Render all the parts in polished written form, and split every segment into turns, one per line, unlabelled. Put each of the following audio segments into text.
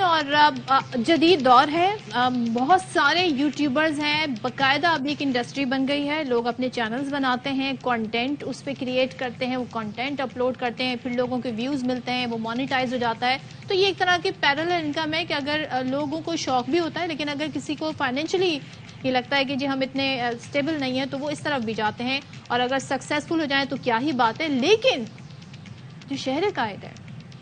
اور جدید دور ہے، بہت سارے یوٹیوبرز ہیں، باقاعدہ اب ایک انڈسٹری بن گئی ہے. لوگ اپنے چینلز بناتے ہیں، کنٹینٹ اس پہ کریٹ کرتے ہیں، وہ کنٹینٹ اپلوڈ کرتے ہیں، پھر لوگوں کے ویوز ملتے ہیں، وہ مانیٹائز ہو جاتا ہے. تو یہ ایک طرح کی پیرلل انکم ہے کہ اگر لوگوں کو شوق بھی ہوتا ہے، لیکن اگر کسی کو فائنینشلی یہ لگتا ہے کہ جی ہم اتنے اسٹیبل نہیں ہیں تو وہ اس طرف بھی جاتے ہیں، اور اگر سکسیزفل ہو جائیں تو کیا ہی بات ہے. لیکن جو شہر قائد ہے،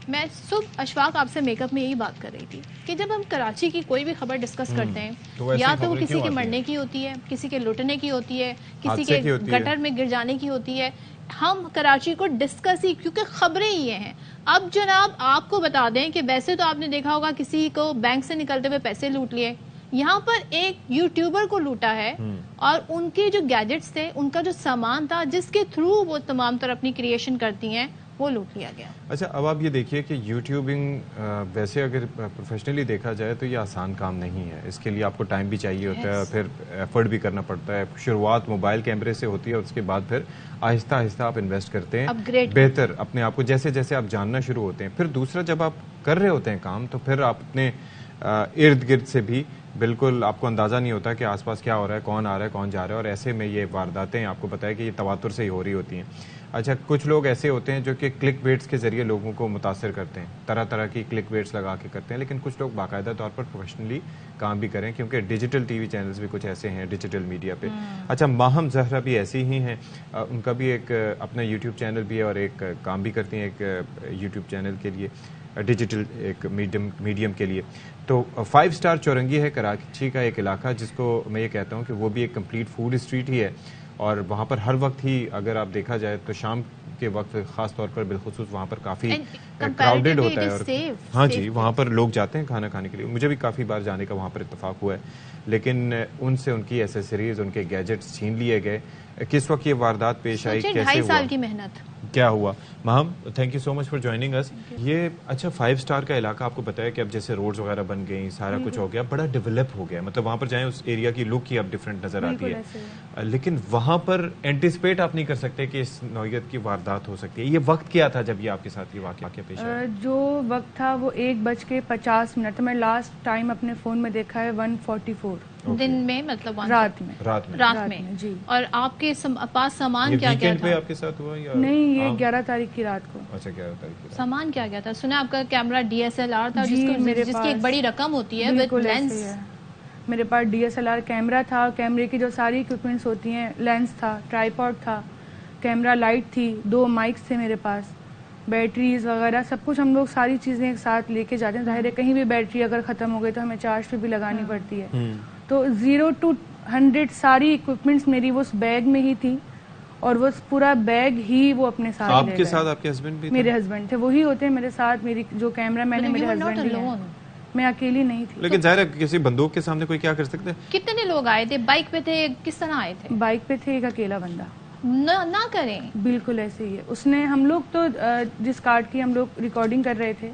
میں صبح اشفاق آپ سے میک اپ میں یہی بات کر رہی تھی کہ جب ہم کراچی کی کوئی بھی خبر ڈسکس کرتے ہیں یا تو وہ کسی کے مرنے کی ہوتی ہے، کسی کے لوٹنے کی ہوتی ہے، کسی کے گٹر میں گر جانے کی ہوتی ہے، ہم کراچی کو ڈسکس ہی کیونکہ خبریں یہ ہیں. اب جناب آپ کو بتا دیں کہ ویسے تو آپ نے دیکھا ہوگا کسی کو بینک سے نکلتے ہوئے پیسے لوٹ لیے، یہاں پر ایک یوٹیوبر کو لوٹا ہے اور ان کے جو گیجٹس تھے، ان کا جو سامان تھا جس کے تھرو وہ تمام طرح اپنی کریشن کرتی ہیں، وہ لوٹ لیا گیا.
اچھا، اب آپ یہ دیکھیے کہ یوٹیوبنگ ویسے اگر پروفیشنلی دیکھا جائے تو یہ آسان کام نہیں ہے. اس کے لیے آپ کو ٹائم بھی چاہیے ہوتا ہے، پھر ایفرٹ بھی کرنا پڑتا ہے. شروعات موبائل کیمرے سے ہوتی ہے اور اس کے بعد پھر آہستہ آہستہ آپ انویسٹ کرتے ہیں بہتر اپنے آپ کو، جیسے جیسے آپ جاننا شروع ہوتے ہیں. پھر دوسرا جب آپ کر رہے ہوتے ہیں کام تو پھر آپ اپنے ارد گرد سے بھی بالکل آپ کو اندازہ نہیں ہوتا کہ آس پاس کیا ہو رہا ہے، کون آ رہا ہے، کون جا رہا ہے، اور ایسے میں یہ وارداتیں آپ کو پتہ ہے کہ یہ تواتر سے ہی ہو رہی ہوتی ہیں. اچھا، کچھ لوگ ایسے ہوتے ہیں جو کہ کلک بیٹس کے ذریعے لوگوں کو متاثر کرتے ہیں، طرح طرح کی کلک بیٹس لگا کے کرتے ہیں. لیکن کچھ لوگ باقاعدہ طور پر پروفیشنلی کام بھی کریں، کیونکہ ڈیجیٹل ٹی وی چینلز بھی کچھ ایسے ہیں ڈیجیٹل میڈیا پہ. اچھا، ماہم زہرا بھی ایسی ہی ہیں، ان کا بھی ایک اپنا یوٹیوب چینل بھی ہے اور ایک کام بھی کرتی ہیں ایک یوٹیوب چینل کے لیے، ڈیجیٹل ایک میڈیم کے لیے. تو 5 اسٹار چورنگی ہے کراچی کا ایک علاقہ جس کو میں یہ کہتا ہوں کہ وہ بھی ایک کمپلیٹ فوڈ اسٹریٹ ہی ہے، اور وہاں پر ہر وقت ہی اگر آپ دیکھا جائے تو شام کے وقت خاص طور پر بالخصوص وہاں پر کافی کراؤڈڈ ہوتا ہے. اور ہاں جی، وہاں پر لوگ جاتے ہیں کھانا کھانے کے لیے. مجھے بھی کافی بار جانے کا وہاں پر اتفاق ہوا ہے، لیکن ان سے ان کی ایسیسریز، ان کے گیجٹس چھین لیے گئے. کس وقت یہ واردات پیش آئی، کیسے ہوا،
2.5 سال کی محنت
کیا ہوا؟ Maham, thank you so much for joining us. یہ اچھا 5 اسٹار کا علاقہ آپ کو پتا ہے کہ اب جیسے روڈز وغیرہ بن گئی، سارا کچھ ہو گیا، بڑا ڈیولپ ہو گیا. مطلب وہاں پر جائیں اس ایریا کی لک ہی اب ڈفرینٹ نظر آتی ہے. لیکن وہاں پر اینٹیسپیٹ آپ نہیں کر سکتے کہ اس نوعیت کی واردات ہو سکتی ہے. یہ وقت کیا تھا جب یہ آپ کے ساتھ یہ واقعہ پیش آیا؟
جو وقت تھا وہ 1:50. میں لاسٹ ٹائم اپنے فون میں دیکھا ہے 1:44
دن میں، مطلب
رات میں جی.
اور آپ کے پاس سامان کیا کیا تھا؟
آپ کے ساتھ ہوا یا
نہیں، یہ 11 تاریخ کی رات کو.
اچھا، 11 تاریخ کی.
سامان کیا کیا تھا؟ سنا آپ کا کیمرہ DSLR تھا
جی،
جس کی ایک بڑی رقم ہوتی ہے.
بالکل ایسے ہے. میرے پاس DSLR کیمرہ تھا، کیمرے کی جو ساری اکوپمنٹس ہوتی ہیں، لینس تھا، ٹرائی پاڈ تھا، کیمرہ لائٹ تھی، 2 مائکس تھے میرے پاس، بیٹریز وغیرہ سب کچھ. ہم لوگ ساری چیزیں ایک ساتھ لے کے جاتے ہیں. ظاہر ہے کہیں بھی بیٹری اگر ختم ہو گئی تو ہمیں چارج پہ بھی لگانی پڑتی ہے. تو 0 to 100 ساری اکوپمنٹس میری وہ اس بیگ میں ہی تھی، اور وہ پورا بیگ ہی وہ اپنے ساتھ لے گئے.
آپ کے ساتھ آپ کے ہسبینڈ بھی؟
میرے ہسبینڈ تھے، وہی ہوتے ہیں میرے ساتھ. میری جو کیمرہ مین ہے میرے ہسبینڈ ہی ہیں. میں اکیلی نہیں تھی.
لیکن ظاہر ہے کسی بندوق کے سامنے کوئی کیا کر سکتے ہیں.
کتنے لوگ آئے تھے؟ بائک پہ تھے؟ کس طرح آئے تھے؟
بائک پہ تھے، ایک اکیلا بندہ.
نہ کریں،
بالکل ایسے ہی ہے. اس نے، ہم لوگ تو جس کارڈ کی ہم لوگ ریکارڈنگ کر رہے تھے،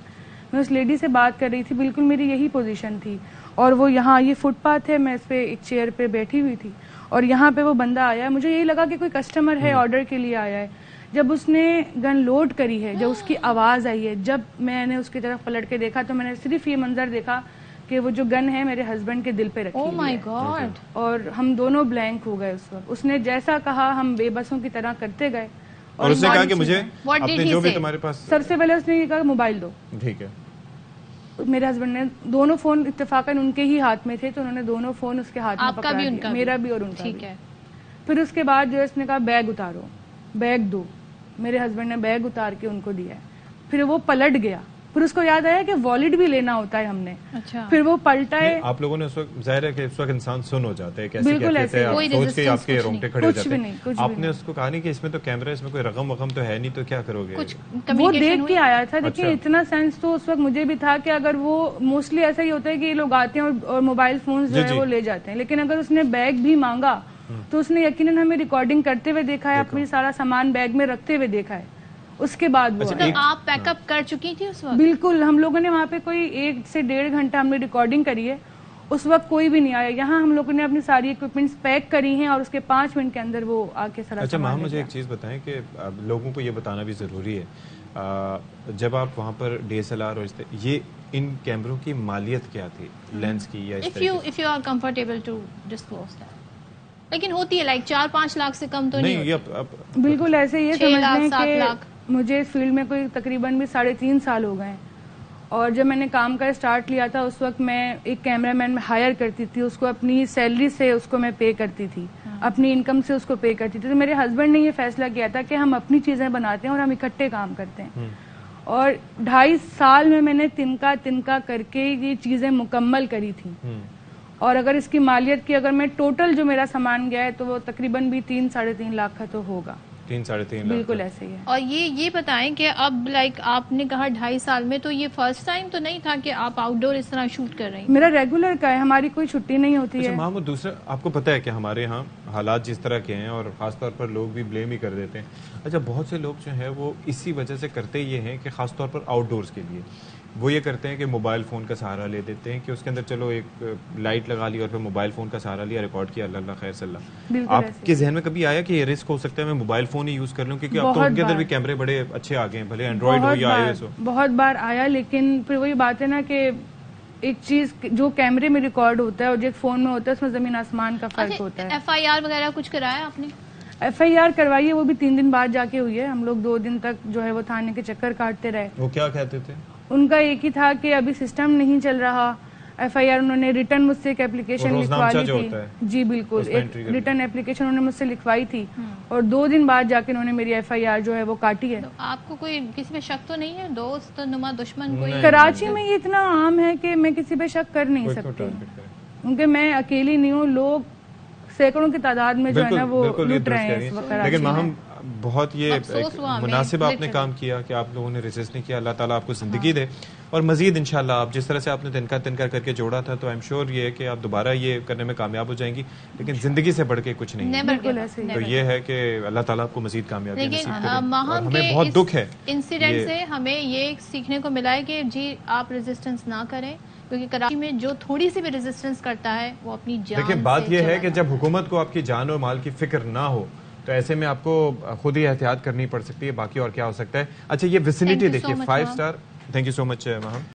میں اس لیڈی سے بات کر رہی تھی، بالکل میری یہی پوزیشن تھی. اور وہ یہاں یہ فٹ پاتھ ہے، میں اس پہ ایک چیئر پہ بیٹھی ہوئی تھی، اور یہاں پہ وہ بندہ آیا. مجھے یہی لگا کہ کوئی کسٹمر ہے، آرڈر کے لیے آیا ہے. جب اس نے گن لوڈ کری ہے، جب اس کی آواز آئی ہے، جب میں نے اس کی طرف پلٹ کے دیکھا تو میں نے صرف یہ منظر دیکھا کہ وہ جو گن ہے میرے ہسبینڈ کے دل پہ رکھی ہوئی ہے.
Oh my God!
اور ہم دونوں بلینک ہو گئے اس وقت. اس نے جیسا کہا ہم بے بسوں کی طرح کرتے گئے.
اور اس نے کہا کہ مجھے اپنے جو بھی تمہارے پاس،
سب سے پہلے اس نے یہ کہا موبائل دو.
ٹھیک ہے.
میرے ہسبینڈ نے دونوں فون اتفاقاً ان کے ہی ہاتھ میں تھے، تو انہوں نے دونوں فون اس کے ہاتھ میں پکڑا دیا، میرا بھی اور ان کا. ٹھیک ہے. پھر اس کے بعد جو اس نے کہا بیگ اتارو، بیگ دو. میرے ہسبینڈ نے بیگ اتار کے ان کو دیا. پھر وہ پلٹ گیا. پھر اس کو یاد آیا کہ والیٹ بھی لینا ہوتا ہے ہم نے. پھر وہ پلٹا ہے.
آپ لوگوں نے اس وقت، ظاہر ہے کہ اس وقت انسان سن ہو جاتا ہے، کیسے کہتے ہیں، آپ سوچ کے آپ کے رونگٹے کھڑے ہو جاتے ہیں. آپ نے اس کو کہا نہیں کہ اس میں تو کیمرہ، اس میں کوئی رقم وقم تو ہے نہیں، تو کیا کرو گے؟
وہ دیکھ کے آیا تھا. لیکن اتنا سینس تو اس وقت مجھے بھی تھا کہ اگر وہ، موسٹلی ایسا ہی ہوتا ہے کہ یہ لوگ آتے ہیں اور موبائل فونز جو ہے وہ لے جاتے ہیں. لیکن اگر اس نے بیگ بھی مانگا تو اس نے یقیناً ہمیں ریکارڈنگ کرتے ہوئے دیکھا ہے، اپنی سارا سامان بیگ میں رکھتے ہوئے دیکھا ہے. اس کے بعد وہ
آپ پیک اپ کر چکی تھی اس وقت؟
بالکل. ہم لوگوں نے وہاں پہ کوئی 1 سے 1.5 گھنٹہ ہم نے ریکارڈنگ کری ہے. اس وقت کوئی بھی نہیں آیا. یہاں ہم لوگوں نے اپنی ساری اکوپمنٹس پیک کری ہیں اور اس کے 5 منٹ کے اندر وہ آ کے سارا.
اچھا ماں، مجھے ایک چیز بتائیں کہ لوگوں کو یہ بتانا بھی ضروری ہے. جب آپ وہاں پر DSLR اور یہ ان کیمروں کی مالیت کیا تھی لینس کی یا اس
if
طرح
you are comfortable to disclose that. لیکن ہوتی ہے لائک 4-5 لاکھ سے کم تو نہیں
نہیں
ہوتی.
بالکل ایسے یہ
6 لاکھ
سمجھ
7
لیں
لاکھ.
کہ مجھے اس فیلڈ میں کوئی تقریباً بھی 3.5 سال ہو گئے ہیں، اور جب میں نے کام کا اسٹارٹ لیا تھا اس وقت میں ایک کیمرہ مین ہائر کرتی تھی، اس کو اپنی سیلری سے اس کو میں پے کرتی تھی، اپنی انکم سے اس کو پے کرتی تھی. تو میرے ہسبینڈ نے یہ فیصلہ کیا تھا کہ ہم اپنی چیزیں بناتے ہیں اور ہم اکٹھے کام کرتے ہیں، اور 2.5 سال میں میں نے تنکا کر کے یہ چیزیں مکمل کری تھیں. اور اگر اس کی مالیت کی اگر میں ٹوٹل جو میرا سامان گیا ہے تو وہ تقریباً بھی 3-3.5 لاکھ کا تو ہوگا.
3-3.5 لاکھ
بالکل ایسے ہی ہے.
اور یہ بتائیں کہ اب لائک آپ نے کہا 2.5 سال میں، تو یہ فرسٹ ٹائم تو نہیں تھا کہ آپ آؤٹ ڈور اس طرح شوٹ کر رہی ہیں؟
میرا ریگولر کا ہے، ہماری کوئی چھٹی نہیں ہوتی
اچھا
ہے.
محمود، دوسرا آپ کو پتہ ہے کہ ہمارے ہاں حالات جس طرح کے ہیں اور خاص طور پر لوگ بھی بلیم ہی کر دیتے ہیں. اچھا بہت سے لوگ جو ہیں وہ اسی وجہ سے کرتے یہ ہیں کہ خاص طور پر آؤٹ ڈورز کے لیے وہ یہ کرتے ہیں کہ موبائل فون کا سہارا لے دیتے ہیں کہ اس کے اندر چلو ایک لائٹ لگا لی اور پھر موبائل فون کا سہارا لیا، ریکارڈ کیا، اللہ خیر صلی اللہ. آپ کے ذہن میں کبھی آیا کہ یہ رسک ہو سکتا ہے میں موبائل فون ہی یوز کر لوں، کیونکہ اب تو ان کے اندر بھی کیمرے بڑے اچھے آ گئے ہیں، بھلے اینڈرائڈ ہو یا iOS ہو؟
بہت بار آیا، لیکن پھر وہی بات ہے نا کہ ایک چیز جو کیمرے میں ریکارڈ ہوتا ہے اور جو فون میں ہوتا ہے اس میں زمین آسمان کا فرق ہوتا ہے.
FIR وغیرہ کچھ کرایا آپ نے؟
FIR کروائی ہے، وہ بھی 3 دن بعد جا کے ہوئی ہے. ہم لوگ 2 دن تک جو ہے وہ تھانے کے چکر کاٹتے رہے.
وہ کیا کہتے تھے؟
ان کا ایک ہی تھا کہ ابھی سسٹم نہیں چل رہا. FIR انہوں نے ریٹرن مجھ سے ایک اپلیکیشن لکھوا لی تھی. جی بالکل، ایک ریٹرن اپلیکیشن انہوں نے مجھ سے لکھوائی تھی، اور 2 دن بعد جا کے انہوں نے میری FIR جو ہے وہ کاٹی ہے.
آپ کو کوئی کسی پہ شک تو نہیں ہے؟ دوست نما دشمن کوئی؟
کراچی میں یہ اتنا عام ہے کہ میں کسی پہ شک کر نہیں سکتی، کیونکہ میں اکیلی نہیں ہوں، لوگ سینکڑوں کی تعداد میں جو ہے نا وہ لوٹ رہے ہیں اس وقت.
لیکن ماہم بہت یہ مناسب آپ نے کام کیا کہ آپ لوگوں نے ریزسٹ نہیں کیا. اللہ تعالیٰ آپ کو زندگی دے، اور مزید انشاءاللہ آپ جس طرح سے آپ نے تنکا کر کے جوڑا تھا تو آئی ایم شیور یہ ہے کہ آپ دوبارہ یہ کرنے میں کامیاب ہو جائیں گی. لیکن زندگی سے بڑھ کے کچھ نہیں ہے، تو یہ ہے کہ اللہ تعالیٰ آپ کو مزید کامیابی نصیب کرے.
ماہم
ہمیں بہت دکھ ہے
انسیڈنٹ سے ہمیں یہ سیکھنے کو ملا ہے کہ جی آپ ریزسٹنس نہ کریں، کیونکہ کراچی میں جو تھوڑی سی بھی ریزسٹنس کرتا ہے وہ اپنی جان.
لیکن بات یہ ہے کہ جب حکومت کو آپ کی جان اور مال کی فکر نہ ہو تو ایسے میں آپ کو خود ہی احتیاط کرنی پڑ سکتی ہے، باقی اور کیا ہو سکتا ہے. اچھا یہ ویسینٹی دیکھیے 5 star. Thank you so much Mahim.